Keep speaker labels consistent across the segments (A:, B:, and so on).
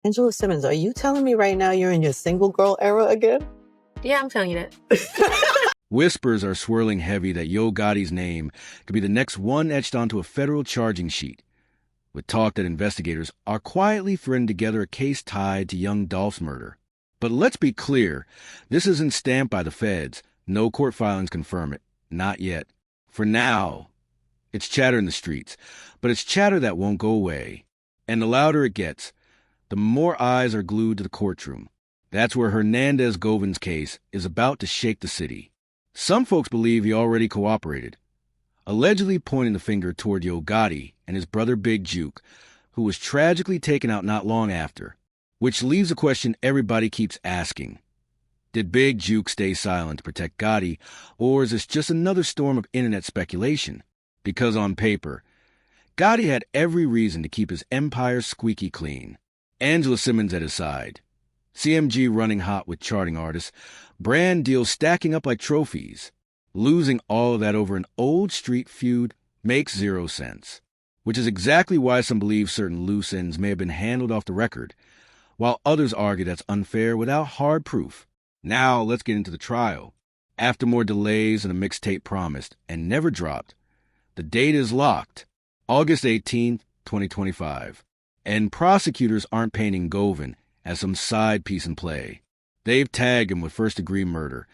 A: Angela Simmons, are you telling me right now you're in your single girl era again?
B: Yeah, I'm telling you that.
C: Whispers are swirling heavy that Yo Gotti's name could be the next one etched onto a federal charging sheet, with talk that investigators are quietly threading together a case tied to young Dolph's murder. But let's be clear, this isn't stamped by the feds. No court filings confirm it. Not yet. For now, it's chatter in the streets, but it's chatter that won't go away. And the louder it gets, the more eyes are glued to the courtroom. That's where Hernandez Govin's case is about to shake the city. Some folks believe he already cooperated, allegedly pointing the finger toward Yo Gotti and his brother Big Juke, who was tragically taken out not long after, which leaves a question everybody keeps asking. Did Big Juke stay silent to protect Gotti, or is this just another storm of internet speculation? Because on paper, Gotti had every reason to keep his empire squeaky clean. Angela Simmons at his side, CMG running hot with charting artists, brand deals stacking up like trophies. Losing all of that over an old street feud makes zero sense, which is exactly why some believe certain loose ends may have been handled off the record, while others argue that's unfair without hard proof. Now let's get into the trial. After more delays and a mixtape promised and never dropped, the date is locked, August 18th, 2025. And prosecutors aren't painting Govin as some side piece in play. They've tagged him with first-degree murder,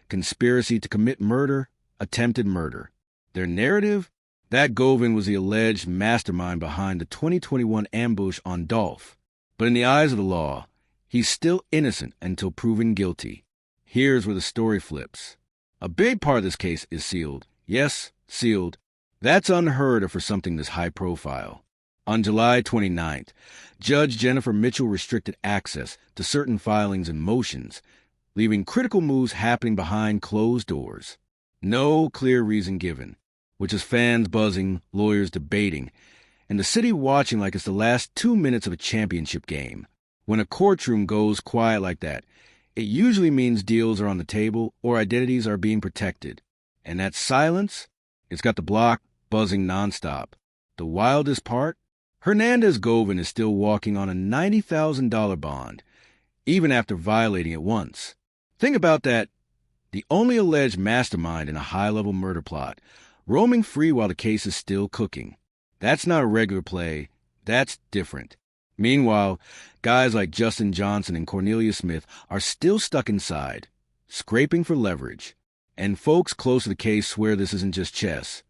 C: conspiracy to commit murder, attempted murder. Their narrative? That Govin was the alleged mastermind behind the 2021 ambush on Dolph. But in the eyes of the law, he's still innocent until proven guilty. Here's where the story flips. A big part of this case is sealed. Yes, sealed. That's unheard of for something this high profile. On July 29th, Judge Jennifer Mitchell restricted access to certain filings and motions, leaving critical moves happening behind closed doors. No clear reason given, which is fans buzzing, lawyers debating, and the city watching like it's the last 2 minutes of a championship game. When a courtroom goes quiet like that, it usually means deals are on the table or identities are being protected. And that silence, it's got the block buzzing nonstop. The wildest part? Hernandez Govin is still walking on a $90,000 bond, even after violating it once. Think about that. The only alleged mastermind in a high-level murder plot, roaming free while the case is still cooking. That's not a regular play. That's different. Meanwhile, guys like Justin Johnson and Cornelius Smith are still stuck inside, scraping for leverage. And folks close to the case swear this isn't just chess.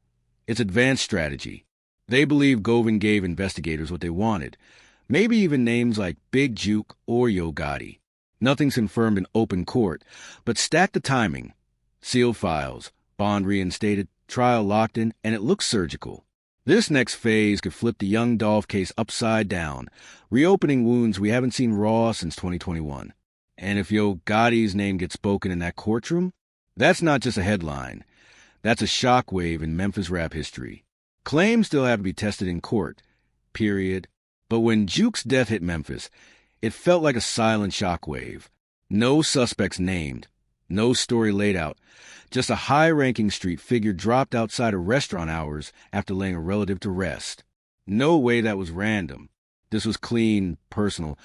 C: It's advanced strategy. They believe Govin gave investigators what they wanted, maybe even names like Big Juke or Yo Gotti. Nothing's confirmed in open court, but stack the timing. Sealed files, bond reinstated, trial locked in, and it looks surgical. This next phase could flip the young Dolph case upside down, reopening wounds we haven't seen raw since 2021. And if Yo Gotti's name gets spoken in that courtroom, that's not just a headline. That's a shockwave in Memphis rap history. Claims still have to be tested in court, period. But when Juke's death hit Memphis, it felt like a silent shockwave. No suspects named, no story laid out, just a high-ranking street figure dropped outside of restaurant hours after laying a relative to rest. No way that was random. This was clean, personal.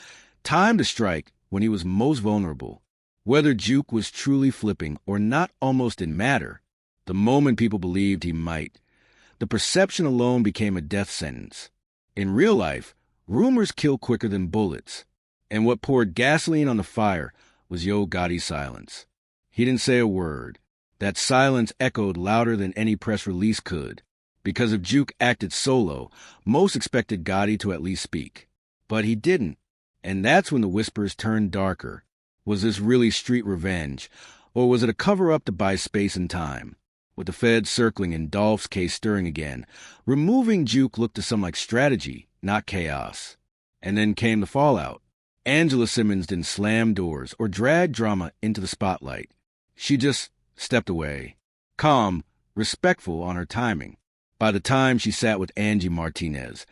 C: Time to strike when he was most vulnerable. Whether Juke was truly flipping or not almost didn't matter. The moment people believed he might, the perception alone became a death sentence. In real life, rumors kill quicker than bullets. And what poured gasoline on the fire was Yo Gotti's silence. He didn't say a word. That silence echoed louder than any press release could. Because if Juke acted solo, most expected Gotti to at least speak. But he didn't. And that's when the whispers turned darker. Was this really street revenge? Or was it a cover-up to buy space and time? With the feds circling and Dolph's case stirring again, removing Juke looked to some like strategy, not chaos. And then came the fallout. Angela Simmons didn't slam doors or drag drama into the spotlight. She just stepped away, calm, respectful on her timing. By the time she sat with Angie Martinez,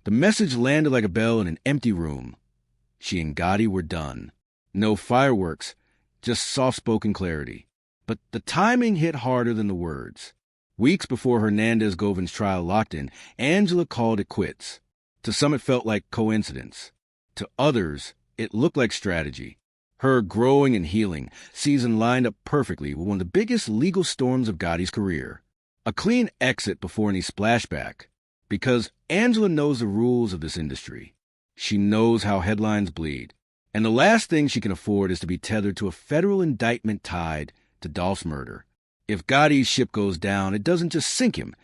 C: the message landed like a bell in an empty room. She and Gotti were done. No fireworks, just soft-spoken clarity. But the timing hit harder than the words. Weeks before Hernandez Govin's trial locked in, Angela called it quits. To some it felt like coincidence. To others, it looked like strategy. Her growing and healing season lined up perfectly with one of the biggest legal storms of Gotti's career. A clean exit before any splashback, because Angela knows the rules of this industry. She knows how headlines bleed, and the last thing she can afford is to be tethered to a federal indictment tied to Dolph's murder. If Gotti's ship goes down, it doesn't just sink him,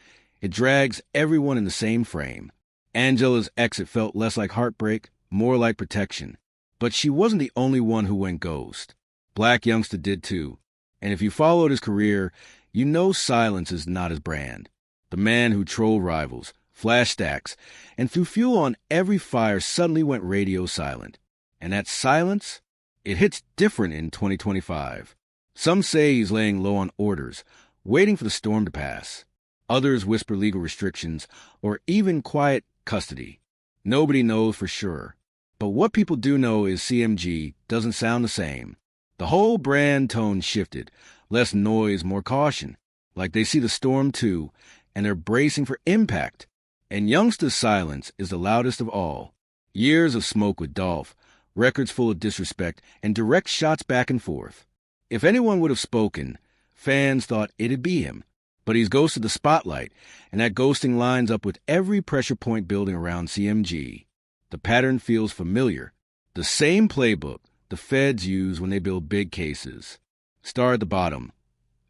C: it drags everyone in the same frame. Angela's exit felt less like heartbreak, more like protection. But she wasn't the only one who went ghost. Black Youngster did too. And if you followed his career, you know silence is not his brand. The man who trolled rivals, flashed stacks, and threw fuel on every fire suddenly went radio silent. And that silence, it hits different in 2025. Some say he's laying low on orders, waiting for the storm to pass. Others whisper legal restrictions, or even quiet custody. Nobody knows for sure. But what people do know is CMG doesn't sound the same. The whole brand tone shifted. Less noise, more caution. Like they see the storm too, and they're bracing for impact. And Youngster's silence is the loudest of all. Years of smoke with Dolph, records full of disrespect, and direct shots back and forth. If anyone would have spoken, fans thought it'd be him. But he's ghosted the spotlight, and that ghosting lines up with every pressure point building around CMG. The pattern feels familiar. The same playbook the feds use when they build big cases. Start at the bottom.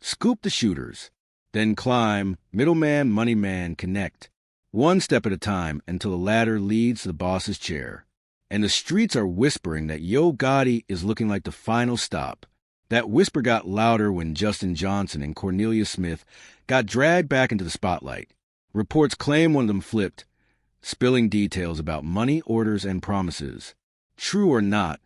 C: Scoop the shooters. Then climb, middleman, money man, connect. One step at a time until the ladder leads to the boss's chair. And the streets are whispering that Yo Gotti is looking like the final stop. That whisper got louder when Justin Johnson and Cornelia Smith got dragged back into the spotlight. Reports claim one of them flipped, spilling details about money, orders, and promises. True or not,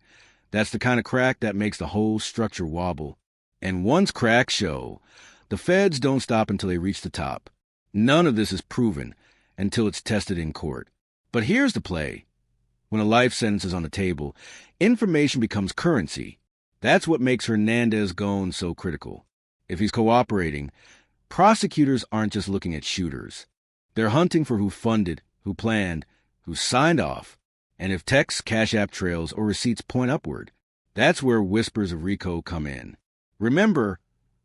C: that's the kind of crack that makes the whole structure wobble. And once cracks show, the feds don't stop until they reach the top. None of this is proven until it's tested in court. But here's the play. When a life sentence is on the table, information becomes currency. That's what makes Hernandez Gon so critical. If he's cooperating, prosecutors aren't just looking at shooters. They're hunting for who funded, who planned, who signed off. And if texts, Cash App trails, or receipts point upward, that's where whispers of RICO come in. Remember,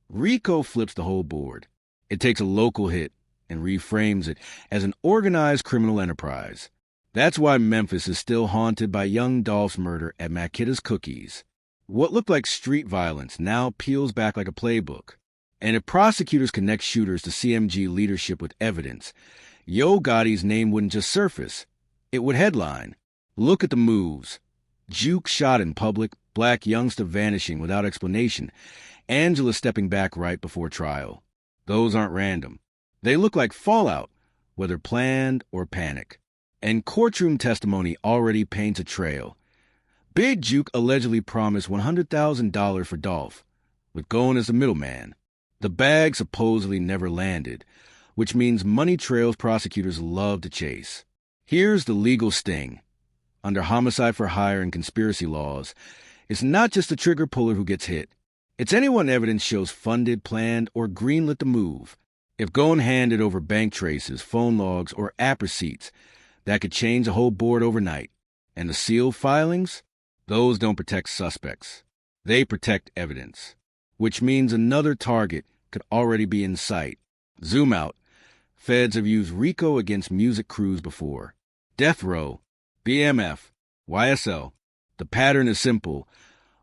C: RICO flips the whole board. It takes a local hit and reframes it as an organized criminal enterprise. That's why Memphis is still haunted by young Dolph's murder at Makita's Cookies. What looked like street violence now peels back like a playbook. And if prosecutors connect shooters to CMG leadership with evidence, Yo Gotti's name wouldn't just surface. It would headline. Look at the moves. Juke shot in public, Black Youngster vanishing without explanation, Angela stepping back right before trial. Those aren't random. They look like fallout, whether planned or panic. And courtroom testimony already paints a trail. Big Juke allegedly promised $100,000 for Dolph, with Gon as the middleman. The bag supposedly never landed, which means money trails prosecutors love to chase. Here's the legal sting. Under homicide for hire and conspiracy laws, it's not just the trigger puller who gets hit. It's anyone evidence shows funded, planned, or greenlit the move. If Gon handed over bank traces, phone logs, or app receipts, that could change the whole board overnight. And the sealed filings? Those don't protect suspects. They protect evidence. Which means another target could already be in sight. Zoom out. Feds have used RICO against music crews before. Death Row, BMF, YSL. The pattern is simple.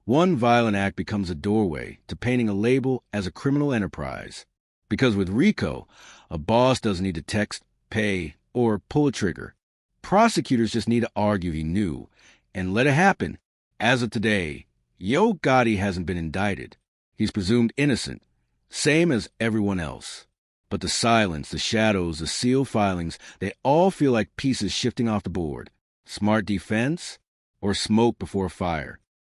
C: One violent act becomes a doorway to painting a label as a criminal enterprise. Because with RICO, a boss doesn't need to text, pay, or pull a trigger. Prosecutors just need to argue he knew, and let it happen. As of today, Yo Gotti hasn't been indicted. He's presumed innocent, same as everyone else. But the silence, the shadows, the sealed filings, they all feel like pieces shifting off the board. Smart defense or smoke before fire?